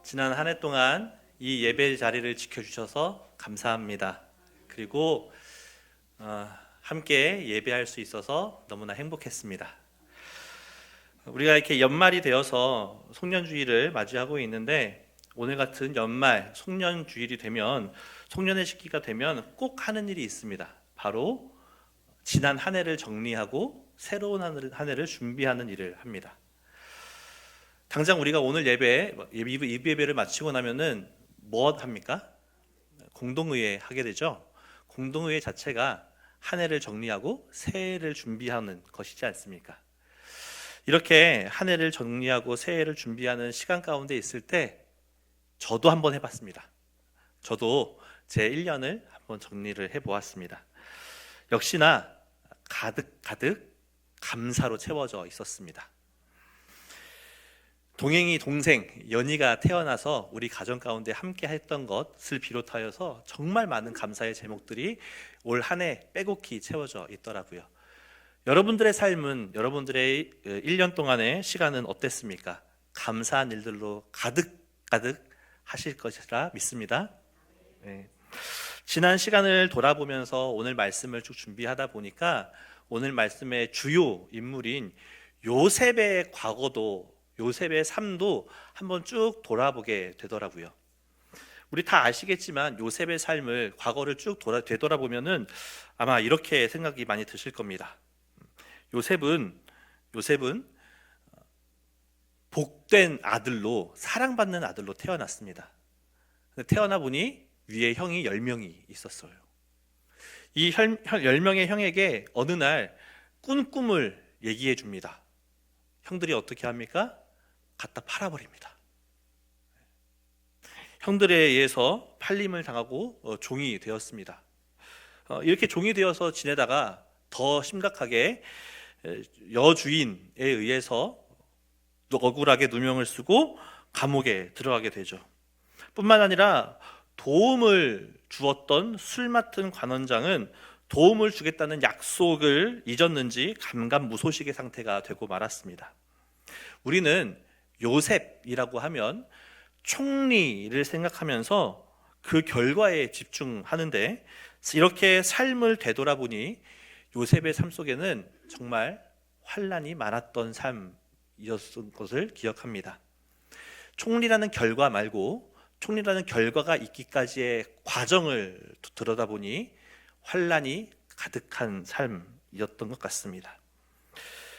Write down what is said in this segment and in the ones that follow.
지난 한 해 동안 이 예배 자리를 지켜주셔서 감사합니다. 그리고 함께 예배할 수 있어서 너무나 행복했습니다. 우리가 이렇게 연말이 되어서 송년주일을 맞이하고 있는데, 오늘 같은 연말 송년주일이 되면, 송년회 시기가 되면 꼭 하는 일이 있습니다. 바로 지난 한 해를 정리하고 새로운 한 해를 준비하는 일을 합니다. 당장 우리가 오늘 예배를 마치고 나면은 뭐 합니까? 공동의회 하게 되죠. 공동의회 자체가 한 해를 정리하고 새해를 준비하는 것이지 않습니까? 이렇게 한 해를 정리하고 새해를 준비하는 시간 가운데 있을 때 저도 한번 해봤습니다. 저도 제 1년을 한번 정리를 해보았습니다. 역시나 가득 감사로 채워져 있었습니다. 동행이 동생 연희가 태어나서 우리 가정 가운데 함께 했던 것을 비롯하여서 정말 많은 감사의 제목들이 올 한 해 빼곡히 채워져 있더라고요. 여러분들의 삶은, 여러분들의 1년 동안의 시간은 어땠습니까? 감사한 일들로 가득 하실 것이라 믿습니다. 네. 지난 시간을 돌아보면서 오늘 말씀을 쭉 준비하다 보니까 오늘 말씀의 주요 인물인 요셉의 과거도, 요셉의 삶도 한번 쭉 돌아보게 되더라고요. 우리 다 아시겠지만 요셉의 삶을, 과거를 쭉 되돌아보면은 아마 이렇게 생각이 많이 드실 겁니다. 요셉은 복된 아들로, 사랑받는 아들로 태어났습니다. 태어나 보니 위에 형이 10명이 있었어요. 이 10명의 형에게 어느 날 꾼 꿈을 얘기해 줍니다. 형들이 어떻게 합니까? 갖다 팔아버립니다. 형들에 의해서 팔림을 당하고 종이 되었습니다. 이렇게 종이 되어서 지내다가 더 심각하게 여주인에 의해서 억울하게 누명을 쓰고 감옥에 들어가게 되죠. 뿐만 아니라 도움을 주었던 술 맡은 관원장은 도움을 주겠다는 약속을 잊었는지 감감무소식의 상태가 되고 말았습니다. 우리는 요셉이라고 하면 총리를 생각하면서 그 결과에 집중하는데, 이렇게 삶을 되돌아보니 요셉의 삶 속에는 정말 환난이 많았던 삶이었던 것을 기억합니다. 총리라는 결과 말고 총리라는 결과가 있기까지의 과정을 들여다보니 환난이 가득한 삶이었던 것 같습니다.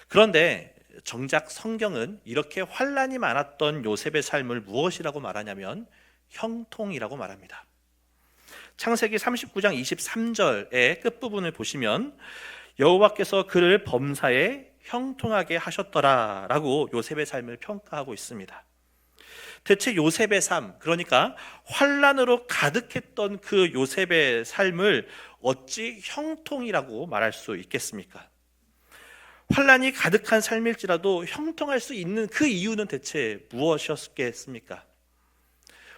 그런데 정작 성경은 이렇게 환난이 많았던 요셉의 삶을 무엇이라고 말하냐면 형통이라고 말합니다. 창세기 39장 23절의 끝부분을 보시면 여호와께서 그를 범사에 형통하게 하셨더라라고 요셉의 삶을 평가하고 있습니다. 대체 요셉의 삶, 그러니까 환난으로 가득했던 그 요셉의 삶을 어찌 형통이라고 말할 수 있겠습니까? 환난이 가득한 삶일지라도 형통할 수 있는 그 이유는 대체 무엇이었겠습니까?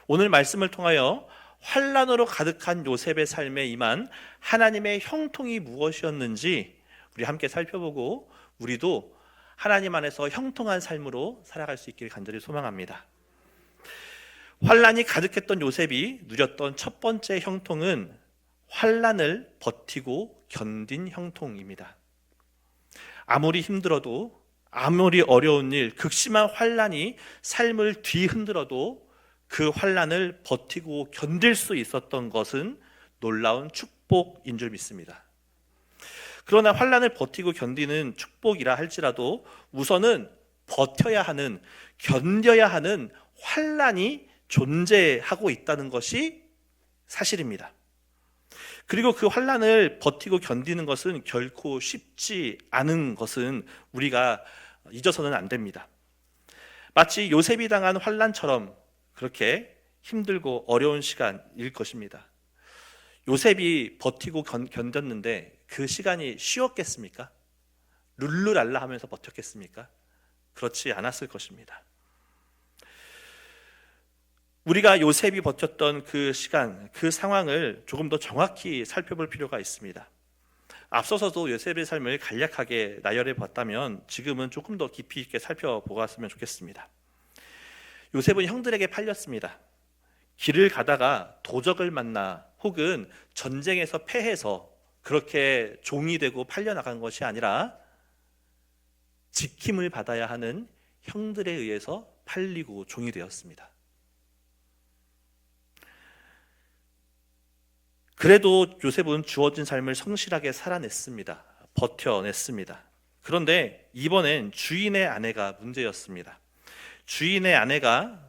오늘 말씀을 통하여 환난으로 가득한 요셉의 삶에 임한 하나님의 형통이 무엇이었는지 우리 함께 살펴보고, 우리도 하나님 안에서 형통한 삶으로 살아갈 수 있길 간절히 소망합니다. 환난이 가득했던 요셉이 누렸던 첫 번째 형통은 환난을 버티고 견딘 형통입니다. 아무리 힘들어도, 아무리 어려운 일, 극심한 환난이 삶을 뒤흔들어도 그 환난을 버티고 견딜 수 있었던 것은 놀라운 축복인 줄 믿습니다. 그러나 환난을 버티고 견디는 축복이라 할지라도 우선은 버텨야 하는, 견뎌야 하는 환난이 존재하고 있다는 것이 사실입니다. 그리고 그 환난을 버티고 견디는 것은 결코 쉽지 않은 것은 우리가 잊어서는 안 됩니다. 마치 요셉이 당한 환난처럼 그렇게 힘들고 어려운 시간일 것입니다. 요셉이 버티고 견뎠는데 그 시간이 쉬웠겠습니까? 룰루랄라 하면서 버텼겠습니까? 그렇지 않았을 것입니다. 우리가 요셉이 버텼던 그 시간, 그 상황을 조금 더 정확히 살펴볼 필요가 있습니다. 앞서서도 요셉의 삶을 간략하게 나열해 봤다면 지금은 조금 더 깊이 있게 살펴보았으면 좋겠습니다. 요셉은 형들에게 팔렸습니다. 길을 가다가 도적을 만나 혹은 전쟁에서 패해서 그렇게 종이 되고 팔려나간 것이 아니라 지킴을 받아야 하는 형들에 의해서 팔리고 종이 되었습니다. 그래도 요셉은 주어진 삶을 성실하게 살아냈습니다. 버텨냈습니다. 그런데 이번엔 주인의 아내가 문제였습니다. 주인의 아내가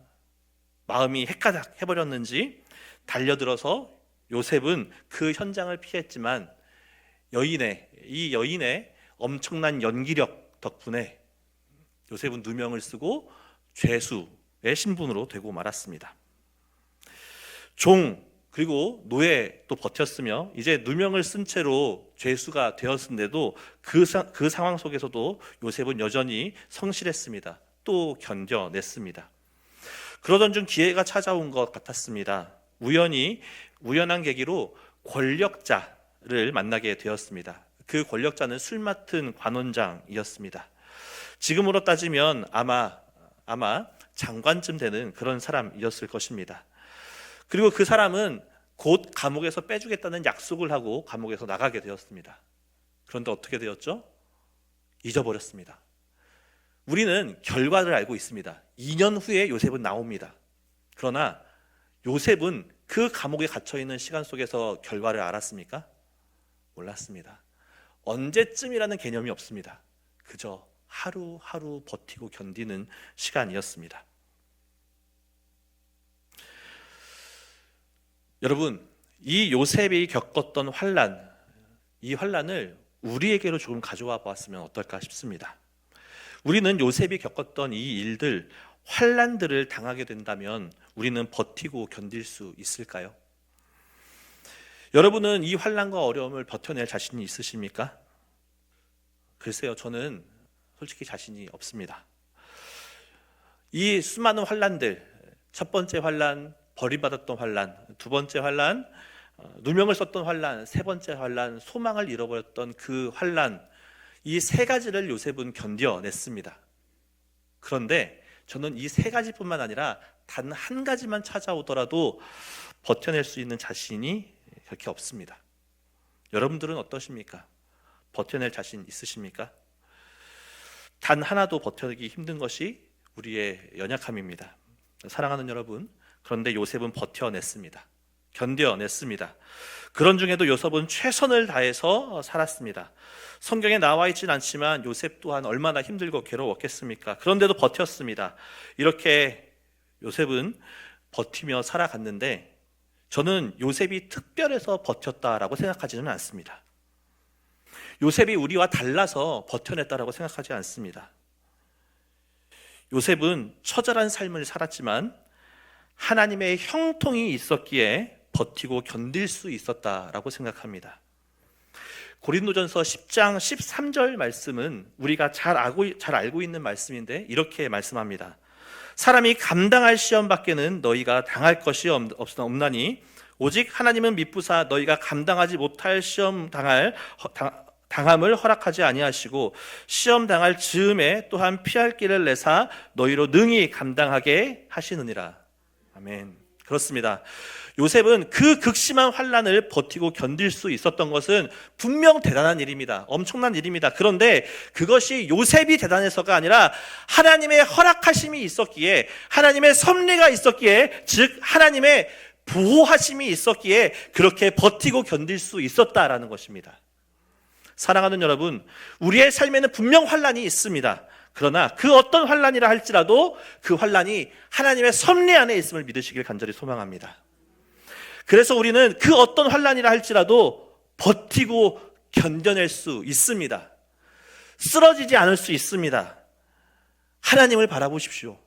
마음이 헷가닥 해버렸는지 달려들어서 요셉은 그 현장을 피했지만 이 여인의 엄청난 연기력 덕분에 요셉은 누명을 쓰고 죄수의 신분으로 되고 말았습니다. 종 그리고 노예도 버텼으며 이제 누명을 쓴 채로 죄수가 되었는데도 그 상황 속에서도 요셉은 여전히 성실했습니다. 또 견뎌냈습니다. 그러던 중 기회가 찾아온 것 같았습니다. 우연한 계기로 권력자를 만나게 되었습니다. 그 권력자는 술 맡은 관원장이었습니다. 지금으로 따지면 아마 장관쯤 되는 그런 사람이었을 것입니다. 그리고 그 사람은 곧 감옥에서 빼주겠다는 약속을 하고 감옥에서 나가게 되었습니다. 그런데 어떻게 되었죠? 잊어버렸습니다. 우리는 결과를 알고 있습니다. 2년 후에 요셉은 나옵니다. 그러나 요셉은 그 감옥에 갇혀있는 시간 속에서 결과를 알았습니까? 몰랐습니다. 언제쯤이라는 개념이 없습니다. 그저 하루하루 버티고 견디는 시간이었습니다. 여러분, 이 요셉이 겪었던 환난, 이 환난을 우리에게로 조금 가져와 보았으면 어떨까 싶습니다. 우리는 요셉이 겪었던 이 일들, 환난들을 당하게 된다면 우리는 버티고 견딜 수 있을까요? 여러분은 이 환난과 어려움을 버텨낼 자신이 있으십니까? 글쎄요, 저는 솔직히 자신이 없습니다. 이 수많은 환난들, 첫 번째 환난, 버림받았던 환난, 두 번째 환난, 누명을 썼던 환난, 세 번째 환난, 소망을 잃어버렸던 그 환난, 이 세 가지를 요셉은 견뎌냈습니다. 그런데 저는 이 세 가지뿐만 아니라 단 한 가지만 찾아오더라도 버텨낼 수 있는 자신이 그렇게 없습니다. 여러분들은 어떠십니까? 버텨낼 자신 있으십니까? 단 하나도 버텨내기 힘든 것이 우리의 연약함입니다. 사랑하는 여러분, 그런데 요셉은 버텨냈습니다. 견뎌냈습니다. 그런 중에도 요셉은 최선을 다해서 살았습니다. 성경에 나와 있진 않지만 요셉 또한 얼마나 힘들고 괴로웠겠습니까? 그런데도 버텼습니다. 이렇게 요셉은 버티며 살아갔는데 저는 요셉이 특별해서 버텼다라고 생각하지는 않습니다. 요셉이 우리와 달라서 버텨냈다라고 생각하지 않습니다. 요셉은 처절한 삶을 살았지만 하나님의 형통이 있었기에 버티고 견딜 수 있었다라고 생각합니다. 고린도전서 10장 13절 말씀은 우리가 잘 알고 있는 말씀인데 이렇게 말씀합니다. 사람이 감당할 시험 밖에는 너희가 당할 것이 없나니 오직 하나님은 미쁘사 너희가 감당하지 못할 시험 당함을 허락하지 아니하시고 시험 당할 즈음에 또한 피할 길을 내사 너희로 능히 감당하게 하시느니라. 아멘. 그렇습니다. 요셉은 그 극심한 환난을 버티고 견딜 수 있었던 것은 분명 대단한 일입니다. 엄청난 일입니다. 그런데 그것이 요셉이 대단해서가 아니라 하나님의 허락하심이 있었기에, 하나님의 섭리가 있었기에, 즉 하나님의 보호하심이 있었기에 그렇게 버티고 견딜 수 있었다라는 것입니다. 사랑하는 여러분, 우리의 삶에는 분명 환난이 있습니다. 그러나 그 어떤 환난이라 할지라도 그 환난이 하나님의 섭리 안에 있음을 믿으시길 간절히 소망합니다. 그래서 우리는 그 어떤 환난이라 할지라도 버티고 견뎌낼 수 있습니다. 쓰러지지 않을 수 있습니다. 하나님을 바라보십시오.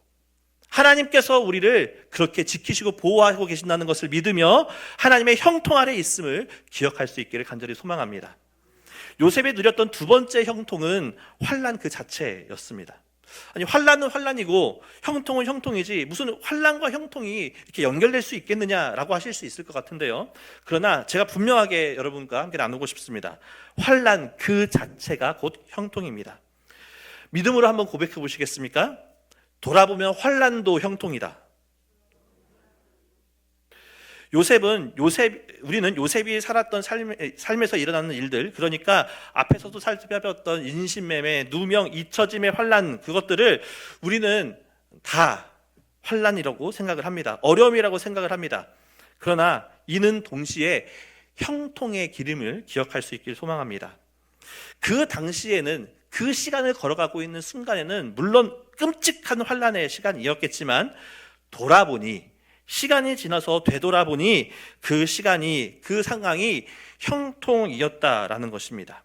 하나님께서 우리를 그렇게 지키시고 보호하고 계신다는 것을 믿으며 하나님의 형통 아래 있음을 기억할 수 있기를 간절히 소망합니다. 요셉이 누렸던 두 번째 형통은 환난 그 자체였습니다. 아니, 환난은 환난이고 형통은 형통이지 무슨 환난과 형통이 이렇게 연결될 수 있겠느냐라고 하실 수 있을 것 같은데요. 그러나 제가 분명하게 여러분과 함께 나누고 싶습니다. 환난 그 자체가 곧 형통입니다. 믿음으로 한번 고백해 보시겠습니까? 돌아보면 환난도 형통이다. 우리는 요셉이 살았던 삶에서 일어나는 일들, 그러니까 앞에서도 살펴봤던 인신매매, 누명, 잊혀짐의 환난, 그것들을 우리는 다 환난이라고 생각을 합니다. 어려움이라고 생각을 합니다. 그러나 이는 동시에 형통의 기름을 기억할 수 있길 소망합니다. 그 당시에는, 그 시간을 걸어가고 있는 순간에는 물론 끔찍한 환난의 시간이었겠지만, 돌아보니, 시간이 지나서 되돌아보니 그 시간이, 그 상황이 형통이었다라는 것입니다.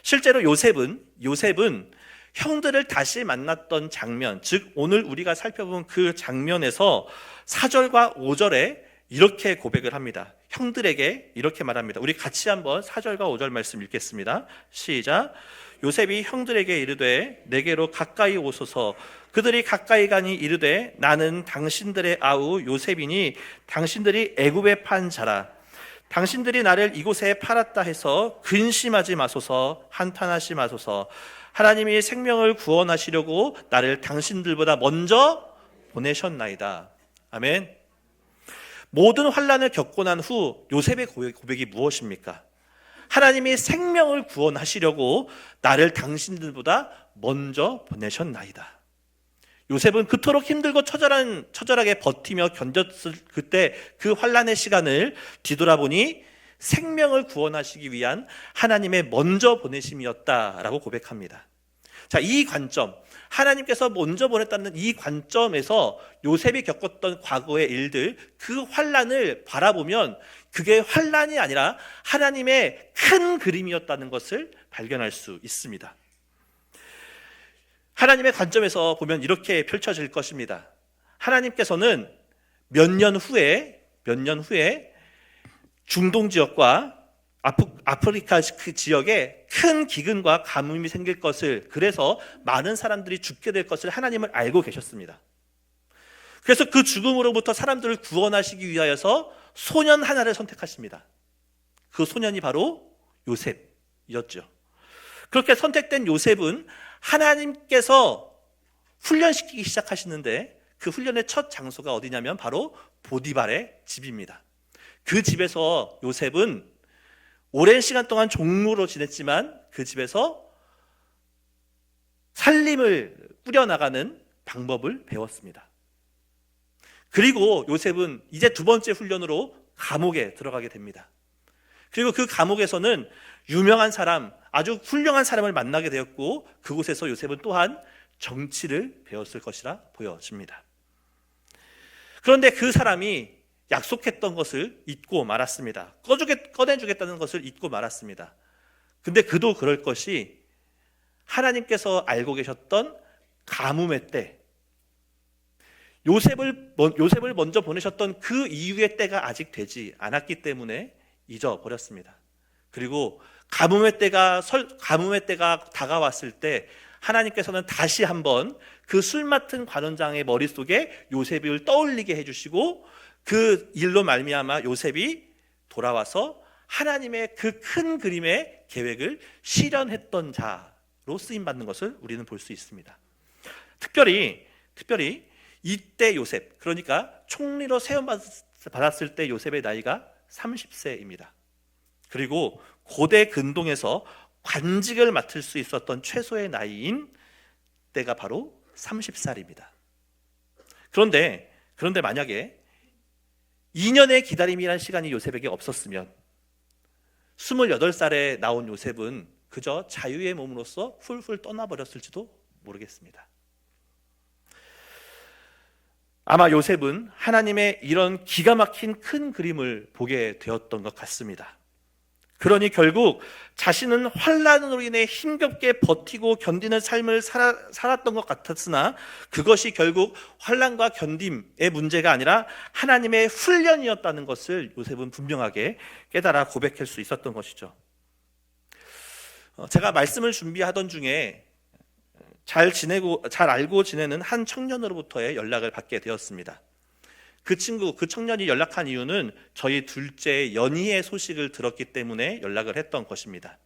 실제로 요셉은 형들을 다시 만났던 장면, 즉 오늘 우리가 살펴본 그 장면에서 4절과 5절에 이렇게 고백을 합니다. 형들에게 이렇게 말합니다. 우리 같이 한번 4절과 5절 말씀 읽겠습니다. 시작. 요셉이 형들에게 이르되 내게로 가까이 오소서. 그들이 가까이 가니 이르되 나는 당신들의 아우 요셉이니 당신들이 애굽에 판 자라. 당신들이 나를 이곳에 팔았다 해서 근심하지 마소서, 한탄하지 마소서. 하나님이 생명을 구원하시려고 나를 당신들보다 먼저 보내셨나이다. 아멘. 모든 환난을 겪고 난 후 요셉의 고백이 무엇입니까? 하나님이 생명을 구원하시려고 나를 당신들보다 먼저 보내셨나이다. 요셉은 그토록 힘들고 처절하게 버티며 견뎠을 그때 그 환난의 시간을 뒤돌아보니 생명을 구원하시기 위한 하나님의 먼저 보내심이었다라고 고백합니다. 자, 이 관점, 하나님께서 먼저 보냈다는 이 관점에서 요셉이 겪었던 과거의 일들, 그 환난을 바라보면 그게 환난이 아니라 하나님의 큰 그림이었다는 것을 발견할 수 있습니다. 하나님의 관점에서 보면 이렇게 펼쳐질 것입니다. 하나님께서는 몇 년 후에 중동 지역과 아프리카 그 지역에 큰 기근과 가뭄이 생길 것을, 그래서 많은 사람들이 죽게 될 것을 하나님은 알고 계셨습니다. 그래서 그 죽음으로부터 사람들을 구원하시기 위하여서 소년 하나를 선택하십니다. 그 소년이 바로 요셉이었죠. 그렇게 선택된 요셉은 하나님께서 훈련시키기 시작하시는데 그 훈련의 첫 장소가 어디냐면 바로 보디발의 집입니다. 그 집에서 요셉은 오랜 시간 동안 종로로 지냈지만 그 집에서 살림을 꾸려나가는 방법을 배웠습니다. 그리고 요셉은 이제 두 번째 훈련으로 감옥에 들어가게 됩니다. 그리고 그 감옥에서는 유명한 사람, 아주 훌륭한 사람을 만나게 되었고 그곳에서 요셉은 또한 정치를 배웠을 것이라 보여집니다. 그런데 그 사람이 약속했던 것을 잊고 말았습니다. 꺼내주겠다는 것을 잊고 말았습니다. 근데 그도 그럴 것이 하나님께서 알고 계셨던 가뭄의 때, 요셉을 먼저 보내셨던 그 이후의 때가 아직 되지 않았기 때문에 잊어버렸습니다. 그리고 가뭄의 때가 다가왔을 때 하나님께서는 다시 한번 그 술 맡은 관원장의 머릿속에 요셉을 떠올리게 해주시고 그 일로 말미암아 요셉이 돌아와서 하나님의 그 큰 그림의 계획을 실현했던 자로 쓰임받는 것을 우리는 볼 수 있습니다. 특별히 이때 요셉, 그러니까 총리로 세움받았을 때 요셉의 나이가 30세입니다. 그리고 고대 근동에서 관직을 맡을 수 있었던 최소의 나이인 때가 바로 30살입니다. 그런데 만약에 2년의 기다림이라는 시간이 요셉에게 없었으면 28살에 나온 요셉은 그저 자유의 몸으로서 훌훌 떠나버렸을지도 모르겠습니다. 아마 요셉은 하나님의 이런 기가 막힌 큰 그림을 보게 되었던 것 같습니다. 그러니 결국 자신은 환난으로 인해 힘겹게 버티고 견디는 삶을 살았던 것 같았으나 그것이 결국 환난과 견딤의 문제가 아니라 하나님의 훈련이었다는 것을 요셉은 분명하게 깨달아 고백할 수 있었던 것이죠. 제가 말씀을 준비하던 중에 잘 알고 지내는 한 청년으로부터의 연락을 받게 되었습니다. 그 청년이 연락한 이유는 저희 둘째 연희의 소식을 들었기 때문에 연락을 했던 것입니다.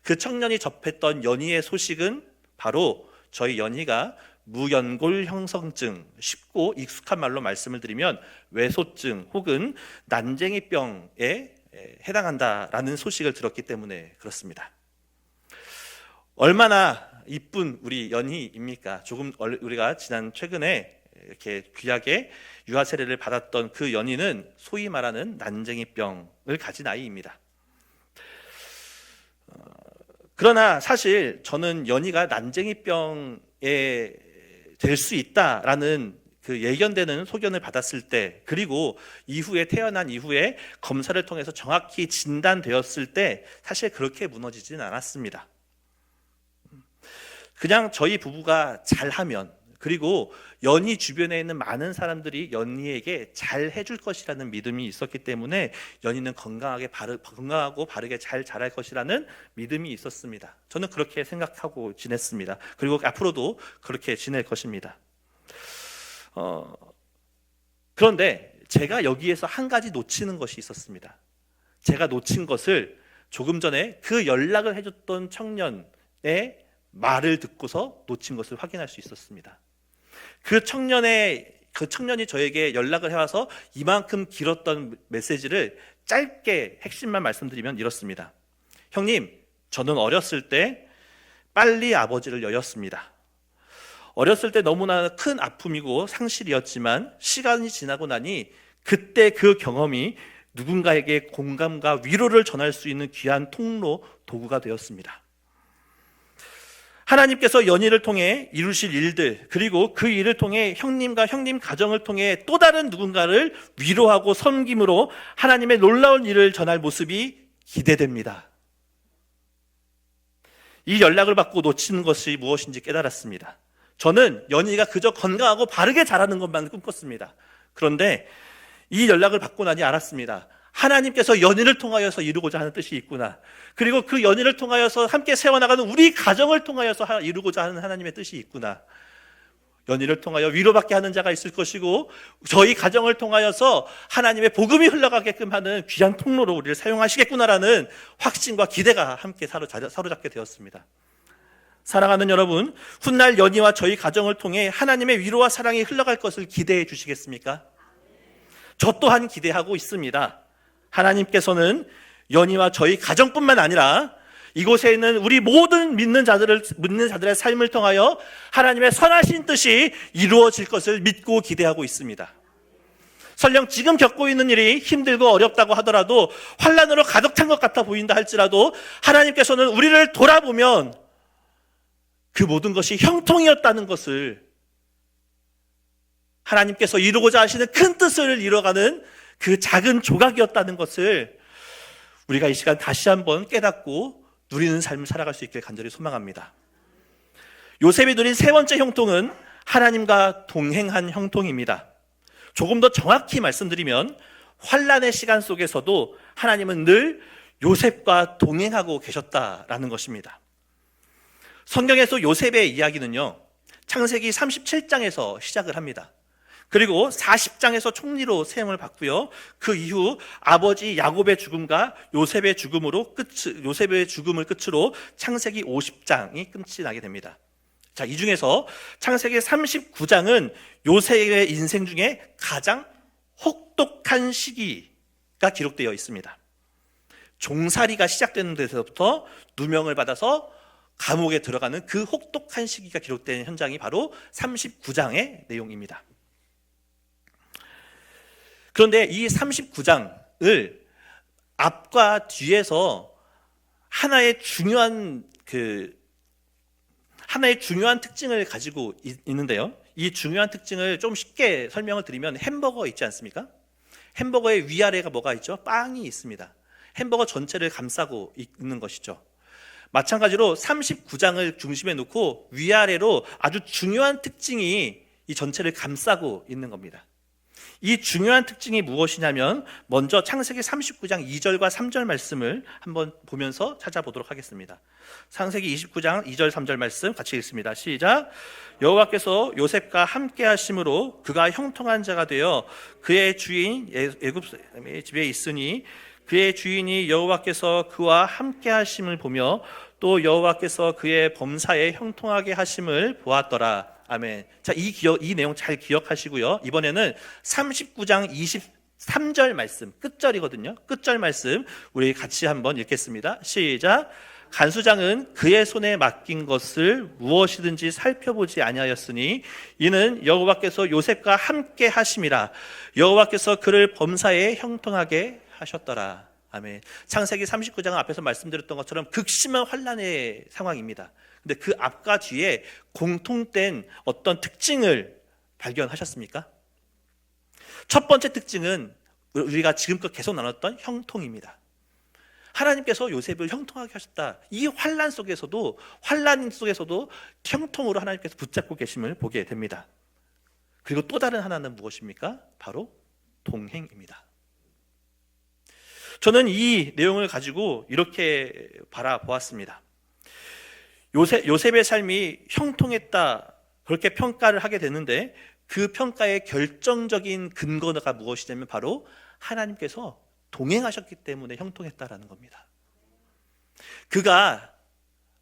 그 청년이 접했던 연희의 소식은 바로 저희 연희가 무연골 형성증, 쉽고 익숙한 말로 말씀을 드리면 외소증 혹은 난쟁이병에 해당한다라는 소식을 들었기 때문에 그렇습니다. 얼마나 이쁜 우리 연희입니까? 조금 우리가 최근에 이렇게 귀하게 유아 세례를 받았던 그 연희는 소위 말하는 난쟁이병을 가진 아이입니다. 그러나 사실 저는 연희가 난쟁이병에 될 수 있다라는 그 예견되는 소견을 받았을 때, 그리고 이후에 태어난 이후에 검사를 통해서 정확히 진단되었을 때 사실 그렇게 무너지지는 않았습니다. 그냥 저희 부부가 잘하면, 그리고 연희 주변에 있는 많은 사람들이 연희에게 잘 해줄 것이라는 믿음이 있었기 때문에 연희는 건강하고 바르게 잘 자랄 것이라는 믿음이 있었습니다. 저는 그렇게 생각하고 지냈습니다. 그리고 앞으로도 그렇게 지낼 것입니다. 그런데 제가 여기에서 한 가지 놓치는 것이 있었습니다. 제가 놓친 것을 조금 전에 그 연락을 해줬던 청년의 말을 듣고서 놓친 것을 확인할 수 있었습니다. 그 청년이 저에게 연락을 해와서 이만큼 길었던 메시지를 짧게 핵심만 말씀드리면 이렇습니다. 형님, 저는 어렸을 때 빨리 아버지를 여였습니다. 어렸을 때 너무나 큰 아픔이고 상실이었지만 시간이 지나고 나니 그때 그 경험이 누군가에게 공감과 위로를 전할 수 있는 귀한 통로, 도구가 되었습니다. 하나님께서 연희를 통해 이루실 일들, 그리고 그 일을 통해 형님과 형님 가정을 통해 또 다른 누군가를 위로하고 섬김으로 하나님의 놀라운 일을 전할 모습이 기대됩니다. 이 연락을 받고 놓치는 것이 무엇인지 깨달았습니다. 저는 연희가 그저 건강하고 바르게 자라는 것만 꿈꿨습니다. 그런데 이 연락을 받고 나니 알았습니다. 하나님께서 연희를 통하여서 이루고자 하는 뜻이 있구나. 그리고 그 연희를 통하여서 함께 세워나가는 우리 가정을 통하여서 이루고자 하는 하나님의 뜻이 있구나. 연희를 통하여 위로받게 하는 자가 있을 것이고 저희 가정을 통하여서 하나님의 복음이 흘러가게끔 하는 귀한 통로로 우리를 사용하시겠구나라는 확신과 기대가 함께 사로잡게 되었습니다. 사랑하는 여러분, 훗날 연희와 저희 가정을 통해 하나님의 위로와 사랑이 흘러갈 것을 기대해 주시겠습니까? 저 또한 기대하고 있습니다. 하나님께서는 연희와 저희 가정뿐만 아니라 이곳에 있는 우리 모든 믿는 자들의 삶을 통하여 하나님의 선하신 뜻이 이루어질 것을 믿고 기대하고 있습니다. 설령 지금 겪고 있는 일이 힘들고 어렵다고 하더라도, 환난으로 가득 찬 것 같아 보인다 할지라도 하나님께서는 우리를 돌아보면 그 모든 것이 형통이었다는 것을, 하나님께서 이루고자 하시는 큰 뜻을 이뤄가는 그 작은 조각이었다는 것을 우리가 이 시간 다시 한번 깨닫고 누리는 삶을 살아갈 수 있길 간절히 소망합니다. 요셉이 누린 세 번째 형통은 하나님과 동행한 형통입니다. 조금 더 정확히 말씀드리면 환난의 시간 속에서도 하나님은 늘 요셉과 동행하고 계셨다라는 것입니다. 성경에서 요셉의 이야기는요, 창세기 37장에서 시작을 합니다. 그리고 40장에서 총리로 세움을 받고요. 그 이후 아버지 야곱의 죽음과 요셉의 죽음을 끝으로 창세기 50장이 끝이 나게 됩니다. 자, 이 중에서 창세기 39장은 요셉의 인생 중에 가장 혹독한 시기가 기록되어 있습니다. 종살이가 시작되는 데서부터 누명을 받아서 감옥에 들어가는 그 혹독한 시기가 기록된 현장이 바로 39장의 내용입니다. 그런데 이 39장을 앞과 뒤에서 하나의 중요한 특징을 가지고 있는데요. 이 중요한 특징을 좀 쉽게 설명을 드리면 햄버거 있지 않습니까? 햄버거의 위아래가 뭐가 있죠? 빵이 있습니다. 햄버거 전체를 감싸고 있는 것이죠. 마찬가지로 39장을 중심에 놓고 위아래로 아주 중요한 특징이 이 전체를 감싸고 있는 겁니다. 이 중요한 특징이 무엇이냐면 먼저 창세기 39장 2절과 3절 말씀을 한번 보면서 찾아보도록 하겠습니다. 창세기 29장 2절 3절 말씀 같이 읽습니다. 시작. 여호와께서 요셉과 함께 하심으로 그가 형통한 자가 되어 그의 주인 애굽 집에 있으니 그의 주인이 여호와께서 그와 함께 하심을 보며 또 여호와께서 그의 범사에 형통하게 하심을 보았더라. 아멘. 자, 이 내용 잘 기억하시고요. 이번에는 39장 23절 말씀, 끝절이거든요. 끝절 말씀 우리 같이 한번 읽겠습니다. 시작. 간수장은 그의 손에 맡긴 것을 무엇이든지 살펴보지 아니하였으니 이는 여호와께서 요셉과 함께 하심이라. 여호와께서 그를 범사에 형통하게 하셨더라. 아멘. 창세기 39장은 앞에서 말씀드렸던 것처럼 극심한 환난의 상황입니다. 근데 그 앞과 뒤에 공통된 어떤 특징을 발견하셨습니까? 첫 번째 특징은 우리가 지금껏 계속 나눴던 형통입니다. 하나님께서 요셉을 형통하게 하셨다. 이 환난 속에서도 형통으로 하나님께서 붙잡고 계심을 보게 됩니다. 그리고 또 다른 하나는 무엇입니까? 바로 동행입니다. 저는 이 내용을 가지고 이렇게 바라보았습니다. 요셉의 삶이 형통했다, 그렇게 평가를 하게 되는데 그 평가의 결정적인 근거가 무엇이냐면 바로 하나님께서 동행하셨기 때문에 형통했다라는 겁니다. 그가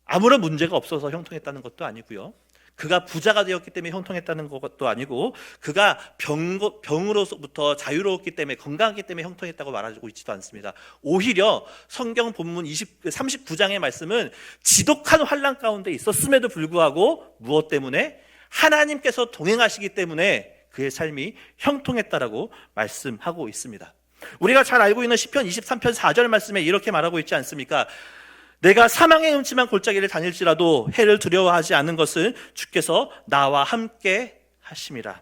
아무런 문제가 없어서 형통했다는 것도 아니고요. 그가 부자가 되었기 때문에 형통했다는 것도 아니고, 그가 병으로부터 자유로웠기 때문에, 건강하기 때문에 형통했다고 말하고 있지도 않습니다. 오히려 성경 본문 39장의 말씀은 지독한 환난 가운데 있었음에도 불구하고 무엇 때문에? 하나님께서 동행하시기 때문에 그의 삶이 형통했다라고 말씀하고 있습니다. 우리가 잘 알고 있는 시편 23편 4절 말씀에 이렇게 말하고 있지 않습니까? 내가 사망의 음침한 골짜기를 다닐지라도 해를 두려워하지 않는 것은 주께서 나와 함께 하심이라.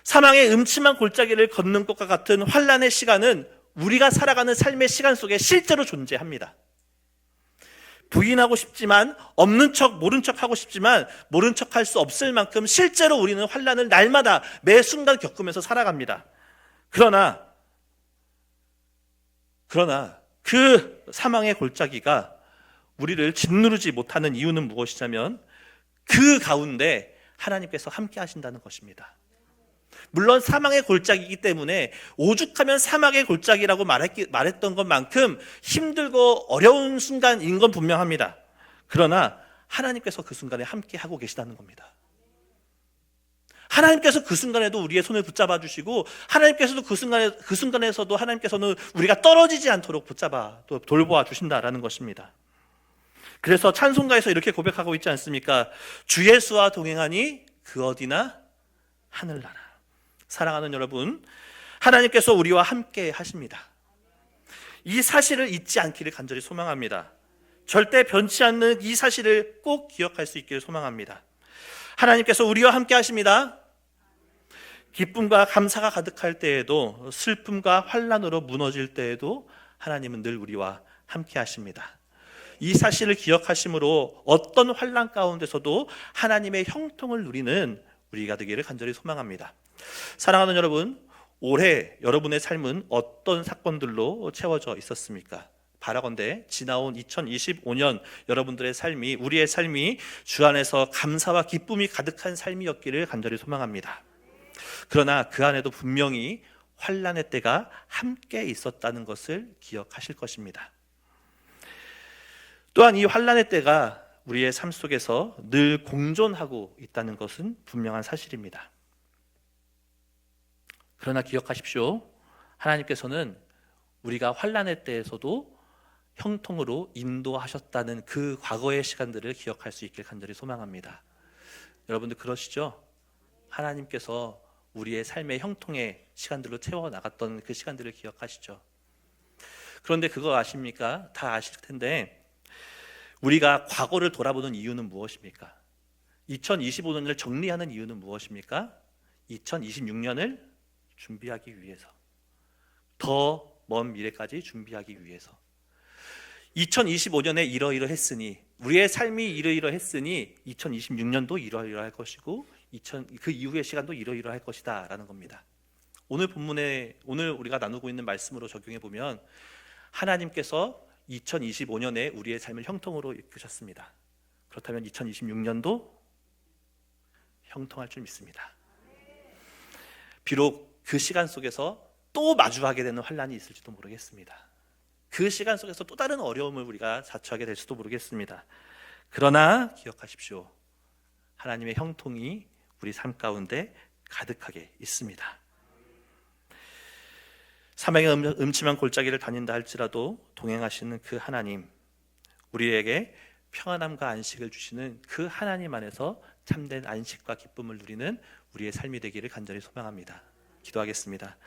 사망의 음침한 골짜기를 걷는 것과 같은 환난의 시간은 우리가 살아가는 삶의 시간 속에 실제로 존재합니다. 부인하고 싶지만, 없는 척 모른 척 하고 싶지만 모른 척 할 수 없을 만큼 실제로 우리는 환난을 날마다 매 순간 겪으면서 살아갑니다. 그러나 그 사망의 골짜기가 우리를 짓누르지 못하는 이유는 무엇이냐면 그 가운데 하나님께서 함께 하신다는 것입니다. 물론 사망의 골짜기이기 때문에 오죽하면 사망의 골짜기라고 말했던 것만큼 힘들고 어려운 순간인 건 분명합니다. 그러나 하나님께서 그 순간에 함께 하고 계시다는 겁니다. 하나님께서 그 순간에도 우리의 손을 붙잡아 주시고, 하나님께서도 그 순간에서도 하나님께서는 우리가 떨어지지 않도록 붙잡아 또 돌보아 주신다라는 것입니다. 그래서 찬송가에서 이렇게 고백하고 있지 않습니까? 주 예수와 동행하니 그 어디나 하늘나라. 사랑하는 여러분, 하나님께서 우리와 함께 하십니다. 이 사실을 잊지 않기를 간절히 소망합니다. 절대 변치 않는 이 사실을 꼭 기억할 수 있기를 소망합니다. 하나님께서 우리와 함께 하십니다. 기쁨과 감사가 가득할 때에도, 슬픔과 환난으로 무너질 때에도 하나님은 늘 우리와 함께 하십니다. 이 사실을 기억하심으로 어떤 환난 가운데서도 하나님의 형통을 누리는 우리가 되기를 간절히 소망합니다. 사랑하는 여러분, 올해 여러분의 삶은 어떤 사건들로 채워져 있었습니까? 바라건대 지나온 2025년 여러분들의 삶이, 우리의 삶이 주 안에서 감사와 기쁨이 가득한 삶이었기를 간절히 소망합니다. 그러나 그 안에도 분명히 환난의 때가 함께 있었다는 것을 기억하실 것입니다. 또한 이 환난의 때가 우리의 삶 속에서 늘 공존하고 있다는 것은 분명한 사실입니다. 그러나 기억하십시오. 하나님께서는 우리가 환난의 때에서도 형통으로 인도하셨다는 그 과거의 시간들을 기억할 수 있길 간절히 소망합니다. 여러분들 그러시죠? 하나님께서 우리의 삶의 형통의 시간들로 채워나갔던 그 시간들을 기억하시죠? 그런데 그거 아십니까? 다 아실 텐데 우리가 과거를 돌아보는 이유는 무엇입니까? 2025년을 정리하는 이유는 무엇입니까? 2026년을 준비하기 위해서, 더 먼 미래까지 준비하기 위해서. 2025년에 이러이러했으니, 우리의 삶이 이러이러했으니 2026년도 이러이러할 것이고 그 이후의 시간도 이러이러할 것이다 라는 겁니다. 오늘 본문에, 오늘 우리가 나누고 있는 말씀으로 적용해 보면 하나님께서 2025년에 우리의 삶을 형통으로 이끄셨습니다. 그렇다면 2026년도 형통할 줄 믿습니다. 비록 그 시간 속에서 또 마주하게 되는 환난이 있을지도 모르겠습니다. 그 시간 속에서 또 다른 어려움을 우리가 자초하게 될 수도 모르겠습니다. 그러나 기억하십시오. 하나님의 형통이 우리 삶 가운데 가득하게 있습니다. 사망의 음침한 골짜기를 다닌다 할지라도 동행하시는 그 하나님, 우리에게 평안함과 안식을 주시는 그 하나님 안에서 참된 안식과 기쁨을 누리는 우리의 삶이 되기를 간절히 소망합니다. 기도하겠습니다.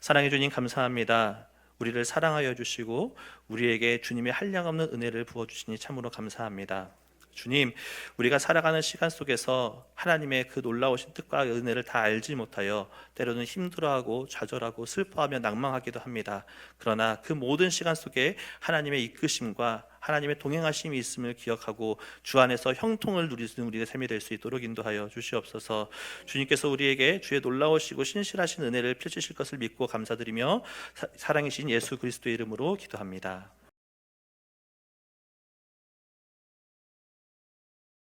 사랑해 주님 감사합니다. 우리를 사랑하여 주시고 우리에게 주님의 한량없는 은혜를 부어주시니 참으로 감사합니다. 주님, 우리가 살아가는 시간 속에서 하나님의 그 놀라우신 뜻과 은혜를 다 알지 못하여 때로는 힘들어하고 좌절하고 슬퍼하며 낭망하기도 합니다. 그러나 그 모든 시간 속에 하나님의 이끄심과 하나님의 동행하심이 있음을 기억하고 주 안에서 형통을 누리는 우리의 삶이 될 수 있도록 인도하여 주시옵소서. 주님께서 우리에게 주의 놀라우시고 신실하신 은혜를 펼치실 것을 믿고 감사드리며 사랑이신 예수 그리스도의 이름으로 기도합니다.